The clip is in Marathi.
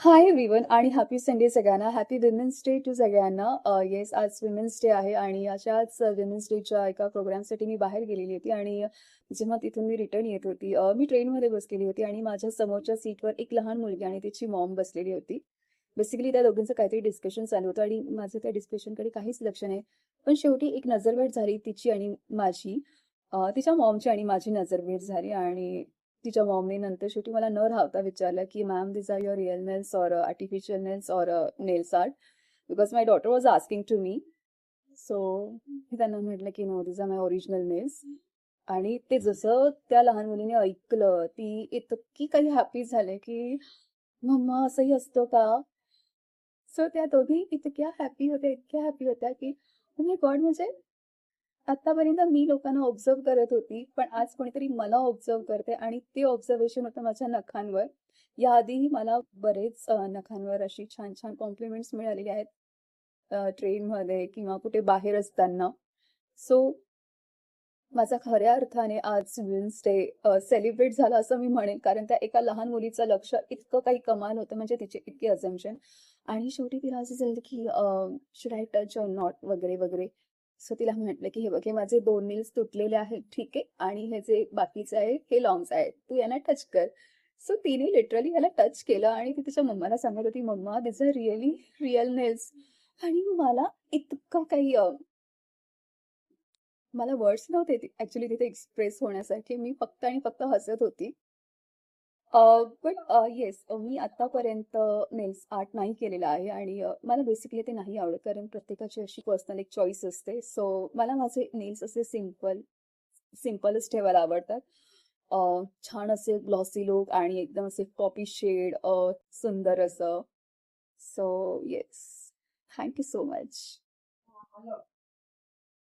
हाय एव्हरीवन आणि हॅपी संडे सगळ्यांना. हॅपी विमेन्स डे टू सगळ्यांना. येस, आज विमेन्स डे आहे आणि अशाच विमेन्स डेच्या एका प्रोग्रामसाठी मी बाहेर गेलेली होती आणि जेव्हा तिथून मी रिटर्न येत होती, मी ट्रेनमध्ये बसलेली होती आणि माझ्या समोरच्या सीटवर एक लहान मुलगी आणि तिची मॉम बसलेली होती. बेसिकली त्या दोघींचं काहीतरी डिस्कशन चालू होतं आणि माझं त्या डिस्कशनकडे काहीच लक्ष नाही. पण शेवटी एक नजरभेट झाली तिची आणि माझी. तिच्या मॉमची आणि माझी नजरभेट झाली आणि तिच्या मॉमने नंतर शेवटी मला न राहता विचारलं की ma'am this are your real nails or artificial nails or nails art because my daughter was asking to me. So मी त्यांना म्हटलं की no this are my original nails. आणि ते जसं त्या लहान मुलीने ऐकलं ती इतकी काही हॅपी झाले की मम्मा असंही असतं का. सो त्या दोघी इतक्या हॅपी होत्या की म्हणजे गॉड, म्हणजे आतापर्यंत मी लोकांना ऑब्झर्व करत होती, पण आज कोणीतरी मला ऑब्झर्व करते आणि ते ऑब्झर्वेशन होतं माझ्या नखांवर. याआधीही मला बरेच नखांवर अशी छान छान कॉम्प्लिमेंट्स मिळालेले आहेत, ट्रेनमध्ये किंवा कुठे बाहेर असताना. सो माझा खऱ्या अर्थाने आज वुमेन्स डे सेलिब्रेट झाला असं मी म्हणेन, कारण त्या एका लहान मुलीचं लक्ष इतकं काही कमाल होतं, म्हणजे तिचे इतके अझम्पशन. आणि शेवटी तिला असं झालं की should I touch or not वगैरे वगैरे. सो तिला म्हटलं की हे बघ, हे माझे 2 नेल्स तुटलेले आहेत, ठीक आहे, आणि हे जे बाकीचे आहे हे लॉंग्स आहेत, तू यांना टच कर. सो तिने लिटरली याला टच केलं आणि ती तिच्या मम्माला सांगत होती, मम्मा दिस आर रिअली रिअल नेल्स. आणि मला इतकं काही मला वर्ड्स नव्हते ऍक्च्युली तिथे एक्सप्रेस होण्यासाठी. मी फक्त आणि फक्त हसत होती. पण येस, मी आतापर्यंत नेल्स आर्ट नाही केलेलं आहे आणि मला बेसिकली ते नाही आवडत, कारण प्रत्येकाची अशी पर्सनल एक चॉईस असते. सो मला माझे नेल्स असे सिम्पलच ठेवायला आवडतात. छान असे ग्लॉसी लुक आणि एकदम असे पॉपी शेड, सुंदर असं. So yes, thank you so much.